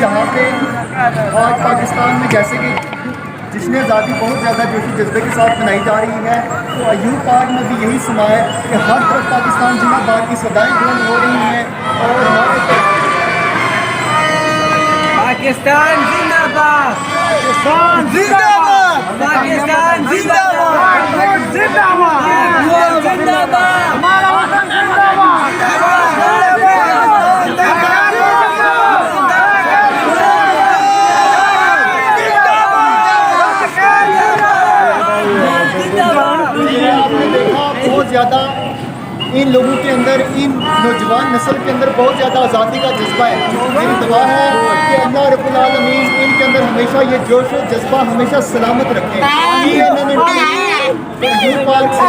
यहाँ पे आज पाकिस्तान में जैसे कि जिसने आज़ादी बहुत ज़्यादा जोशी जज्बे के साथ मनाई जा रही है, तो अयूब पार्क में भी यही सुना है कि हर तरफ पाकिस्तान जिंदाबाद की सदाएं बुलंद हो रही हैं और हमारे पाकिस्तान जिंदाबाद, पाकिस्तान जिंदाबाद, पाकिस्तान जिंदाबाद, जिंदाबाद, जिंदाबाद, हमारा वतन जिंदाबाद, आपने देखा बहुत ज़्यादा इन लोगों के अंदर, इन नौजवान नस्ल के अंदर बहुत ज़्यादा आज़ादी का जज्बा है। मेरी दुआ है कि अल्लाह रब्बुल आलमीन इनके अंदर हमेशा ये जोश और जज्बा हमेशा सलामत रखे। ये इन्होंने अयूब पार्क से